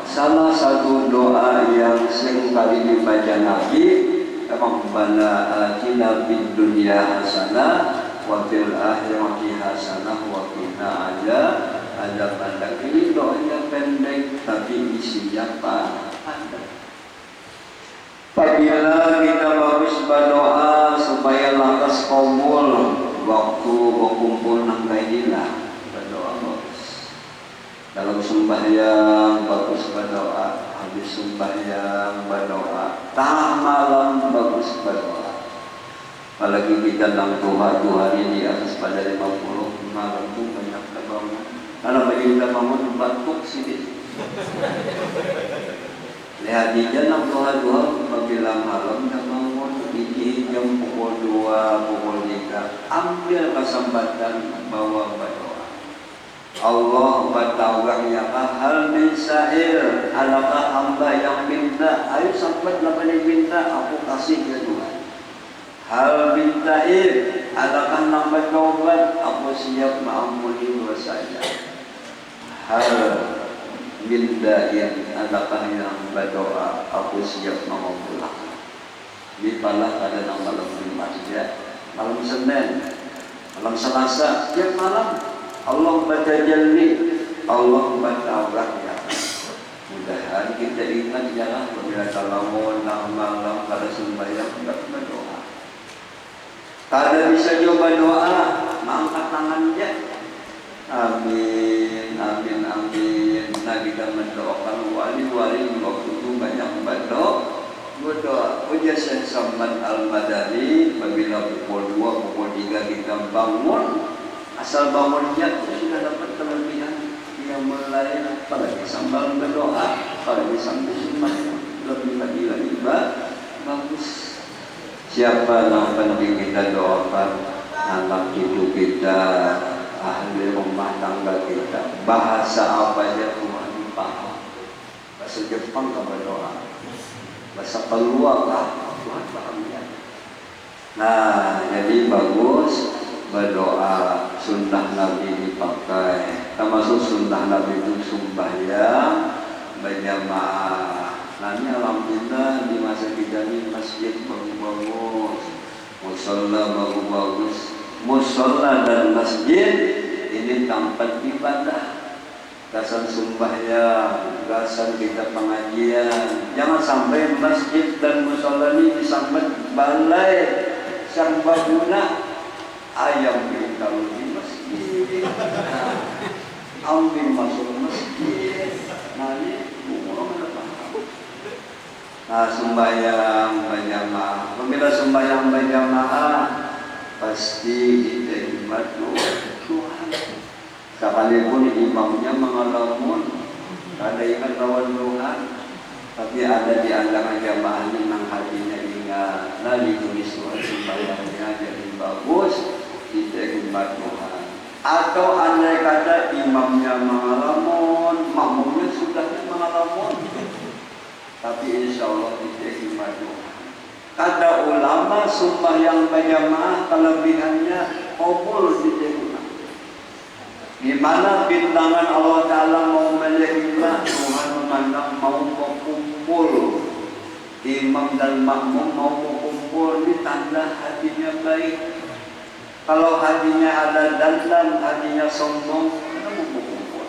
Speaker 2: Salah satu doa yang sering kali dibaca Nabi, Rabbana atina fid dunya hasanah wa fil akhirati hasanah wa qina adzabannar. Ini doanya pendek tapi isinya panjang. Apabila kita bagus berdoa supaya lantas kabul waktu berkumpul nang kaidina berdoa bagus. Dalam sembahyang bagus berdoa, habis sembahyang berdoa, tengah malam bagus berdoa. Apalagi kita dalam Tuhan ini di atas pada 50 malam itu banyak kebangun. Kalau bagi kita bangun batuk sini. Lihat di jalan doa-doa apabila malam dah bangun di jam pukul 2, pukul 3, ambil kesempatan bawa berdoa. Allah bertawak ya hal min sa'il, adakah hamba yang minta? Ayo sampai dapat minta, aku kasih ya Tuhan. Hal min sa'il, adakah nambah taubat? Aku siap mengampuni dosanya. Hal minda yang adakah yang berdoa, aku siap mau pulang. Di malam ada malam Jumat ya, malam Senin, malam Selasa, tiap malam Allah bertajalli, Allah bertawak ya. Mudah-mudahan kita ingat jalan bila kalau malam pada sembahyang tidak berdoa. Kada bisa coba doa, mengangkat tangannya. Amin, amin, amin. Nah kita mendoakan wali-wali waktu itu banyak berdoa. Ujar Syekh Samad Al-Madani apabila pukul 2, pukul 3 kita bangun, asal bangunnya sudah dapat kelebihan yang mulai apalagi sambil berdoa, apalagi sambil sembahyang lebih lagi bagus. Siapa yang penting kita doakan anak cucu kita, ahli rumah tangga kita, bahasa apa aja Tuhan paham. Bahasa Jepang kamu berdoa, bahasa keluar Tuhan paham ya. Nah, jadi bagus berdoa. Sunnah Nabi dipakai, termasuk sunnah Nabi itu sembahyang berjamaah. Nanti alhamdulillah di masa kita ini masjid bagus-bagus, musola bagus-bagus. Musola dan masjid ini tempat ibadah. Gasan sembahyang, gasan kita pengajian. Jangan sampai masjid dan musola ini disambat balai sambaguna ayam kalau di masjid. Ambil masuk masjid. Nah ini umur apa? Nah sembahyang berjamaah. Apabila sembahyang berjamaah pasti kita ingat Tuhan. Sekalipun imamnya mengalamun, ada ingat lawan Tuhan, tapi ada di antara jamaahnya yang hatinya ingat. Nah ditulis Tuhan sembahyangnya jadi bagus, kita ingat Tuhan. Atau andai kata imamnya mengalamun, makmumnya sudahnya mengalamun, tapi insya Allah kita iman Tuhan. Kata ulama sembahyang berjamaah kelebihannya qabul diterima. Di mana bintangan Allah Taala mau menerima, Tuhan memandang mau berkumpul. Imam dan makmum mau berkumpul, di tanda hatinya baik. Kalau hatinya ada dandan, hatinya sombong, kita mau berkumpul.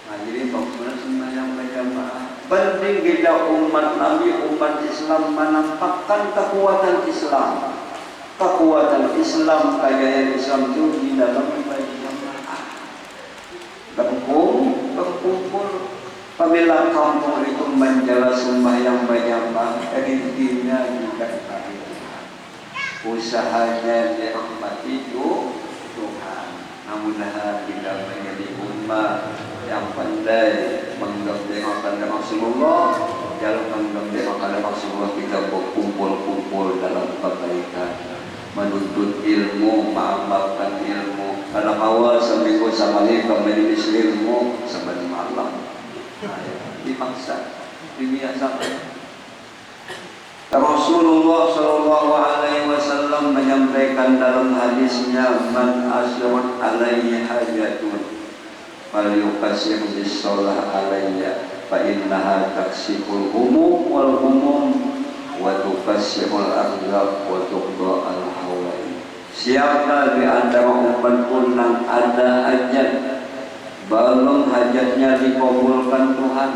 Speaker 2: Nah jadi bagusnya sembahyang berjamaah. Penting kita umat Nabi, umat Islam menampakkan kekuatan Islam. Kekuatan Islam, kejayaan Islam itu di dalam berjamaah. Berkumpul. Apabila kampung itu menjala sembahyang berjamaah, intinya juga kehadiran. Usahanya dirahmati Tuhan. Namun-namun kita menjadi umat yang pandai menggembirakan Rasulullah. Dalam menggembirakan Rasulullah kita berkumpul-kumpul dalam kebaikan, menuntut ilmu, mengamalkan ilmu. Karena awal seminggu sama ini kembali ilmu sampai malam. Dipaksa, dibiasakan. Rasulullah Shallallahu Alaihi Wasallam menyampaikan dalam hadisnya, man asyarat alaihi hajatun falyuqasim bis-shalah alayya fa innaha taksiful humum wal humum wa tukassirul akhlaq wa tuqda al-hawaii. Siapa di antara umatku yang ada hajat, belum hajatnya dikabulkan Tuhan,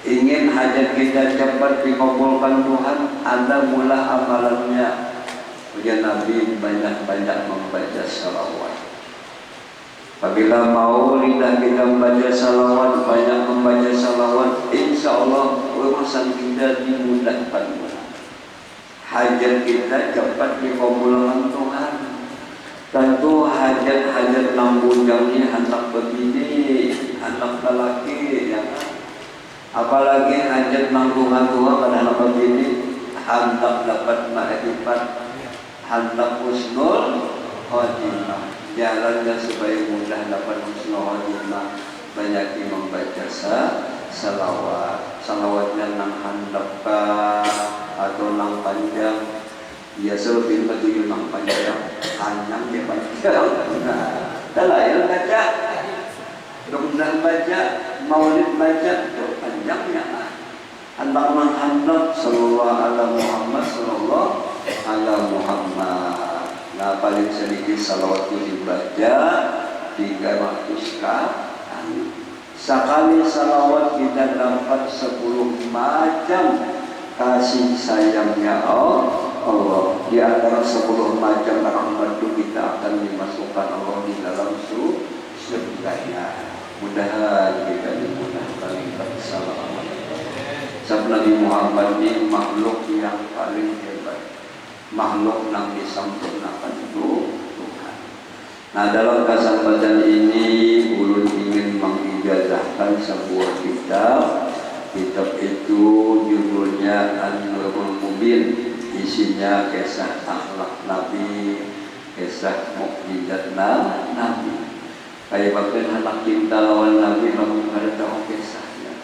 Speaker 2: ingin hajat kita cepat dikabulkan Tuhan, ada mula amalannya. Ujian Nabi banyak-banyak membaca salawat. Apabila mau lidah kita membaca salawat, banyak membaca salawat, insya Allah urusan kita dimudahkan. Hajat kita cepat dikabulkan Tuhan. Tentu hajat-hajat lambujangnya anak begini, anak lelaki, ya kan? Apalagi hajat nanggungan tua pada anak begini, hendak dapat ma'rifat, hendak husnul khotimah. Jalannya supaya mudah dapat husnul khotimah, banyak membaca salawat. Salawatnya nang handap atau nang panjang. Biasa lebih bagi nang panjang, panjang dia panjang. Dalail baca, Ramadan baca, Maulid baca, panjangnya. Handap nang handap sallallahu ala Muhammad sallallahu ala Muhammad. Nah paling sedikit salawat itu dibaca 300 kali. Sekali salawat kita dapat 10 macam kasih sayangnya Allah. Di antara 10 macam rahmat itu kita akan dimasukkan Allah di dalam surganya. Mudah-mudahan kita dimudahkan bersama. Sebab Nabi Muhammad ini makhluk yang paling hebat, makhluk yang disempurnakan itu Tuhan. Nah dalam kesempatan ini ulun ingin mengijazahkan sebuah kitab. Kitab itu judulnya An-Nurul Mubin. Isinya kisah akhlak Nabi, kisah mukjizat Nabi. Kayak bahkan anak cinta lawan Nabi, namun ada tahu kisahnya.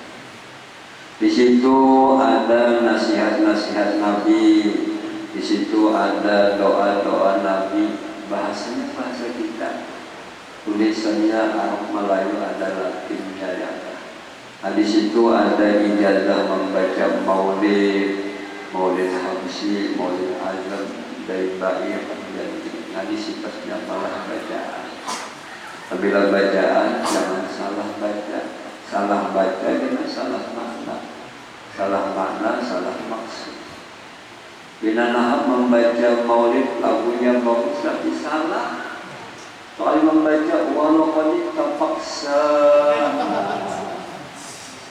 Speaker 2: Di situ ada nasihat-nasihat Nabi, di situ ada doa-doa Nabi. Bahasanya bahasa kita, tulisannya Arab Melayu, ada Latinnya ya. Nah, di situ ada ijazah membaca Maulid Habsyi, Maulid Azam dari Bair dan nanti sifatnya malah bacaan. Apabila bacaan jangan salah baca, salah baca dengan salah makna, salah maksud. Bila nahab membaca Maulid lagunya bagus tapi salah. Soal membaca walau terpaksa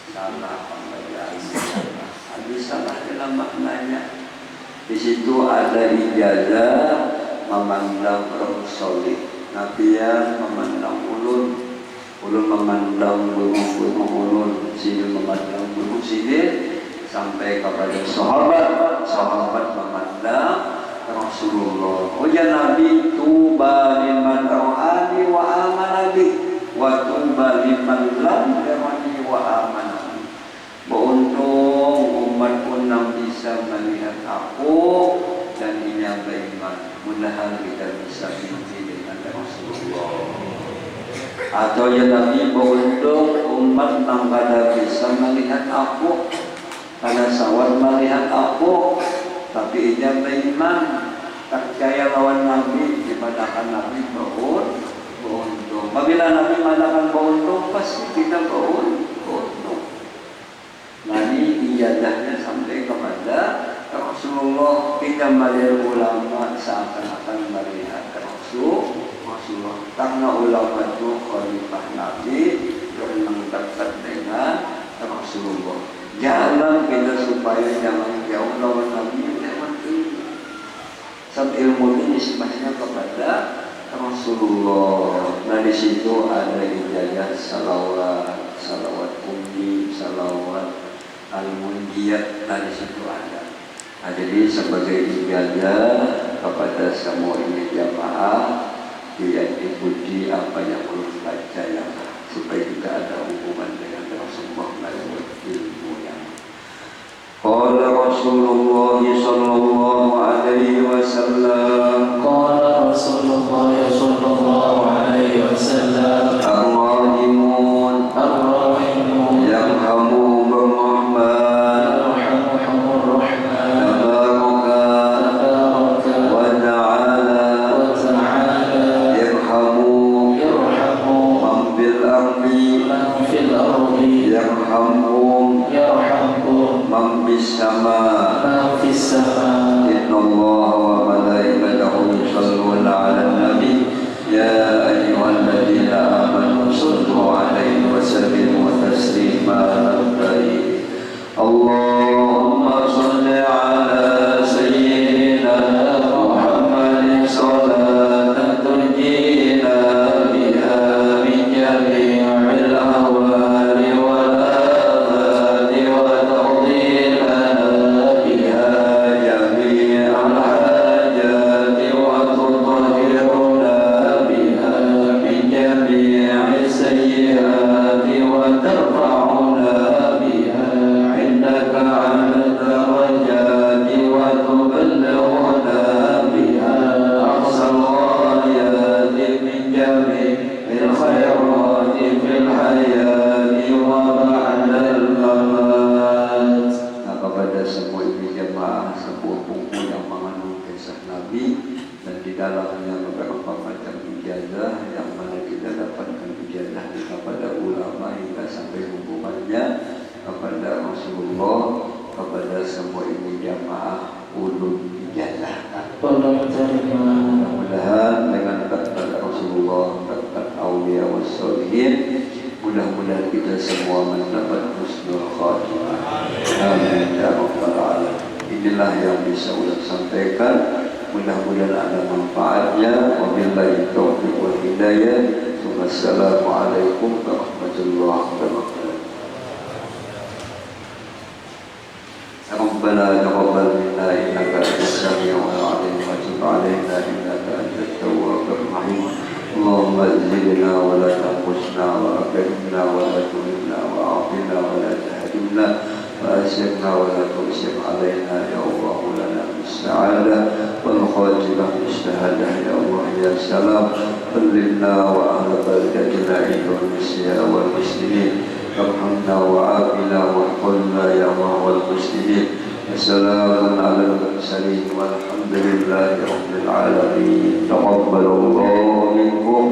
Speaker 2: salah pembacaan. Salah dalam maknanya. Di situ ada ijazah memandang Rasul. Nabi yang memandang ulun memandang gunung ulun, sini memandang gunung sini sampai kepada sahabat memandang Rasulullah. Ujar Nabi, tuba liman ra'ani wa amana bi wa tuba liman lam yarani wa amana. Beruntung umat pun yang bisa melihat aku dan ini yang beriman. Mudah-mudahan kita bisa mimpi dengan Rasulullah. Atau ya Nabi, beruntung umat yang pada bisa melihat aku, pada sawar melihat aku, tapi ia beriman, percaya lawan Nabi, dipadakan Nabi beruntung. Apabila Nabi mengatakan beruntung, pasti kita beruntung. Nanti ijazahnya sampai kepada Rasulullah. Kita melihat ulama seakan-akan melihat Rasulullah. Karena ulama itu khalifah Nabi yang dekat dengan Rasulullah. Jalan kita supaya jangan jauh lawan Nabi lewat ilmu. Sebab ilmu ini nisbahnya kepada Rasulullah. Nah di situ ada ijazah salawat ummi, salawat al-mundiyat, di situ ada. Nah, jadi sebagai ijazah kepada semua ini jamaah, dia ikuti apa yang belum baca yang supaya juga ada hubungan dengan Rasulullah melalui ilmu yang. Qala Rasulullah sallallahu alaihi wasallam.
Speaker 5: Qala Rasulullah sallallahu alaihi wasallam.
Speaker 2: Ar-rahimun yarhamuhum ar-rahman tabaraka wa ta'ala yarhamu man fil ardi yarhamhum man bis sama ini, dan di dalamnya beberapa macam ijazah yang mana kita dapatkan ijazah kepada ulama hingga sampai hubungannya kepada Rasulullah, kepada semua ini jamaah ulul ijazah. Mudah-mudahan dengan kata Rasulullah, kata Aulia wassolihin, mudah-mudahan kita semua mendapat husnul khatimah. Amin ya rabbal alamin. Inilah yang bisa saya sampaikan. Mudah-mudahan ada manfaatnya. Wabillahi taufiq wal hidayah. Wassalamualaikum warahmatullahi wabarakatuh. ربنا تقبل منا انك انت السميع العليم وتب علينا انك انت التواب الرحيم اللهم زدنا ولا تنقصنا واكرمنا ولا تهنا واعطنا ولا تحرمنا واسرنا ولا تؤسر علينا يا الله لنا بالسعاده والخاتمه بالشهاده يا الله يا سلام كلنا واهل بلدتنا اندونيسيا والمسلمين ارحمنا وعافنا واحفظنا يا الله والمسلمين السلام على المرسلين والحمد لله رب العالمين تقبل الله منكم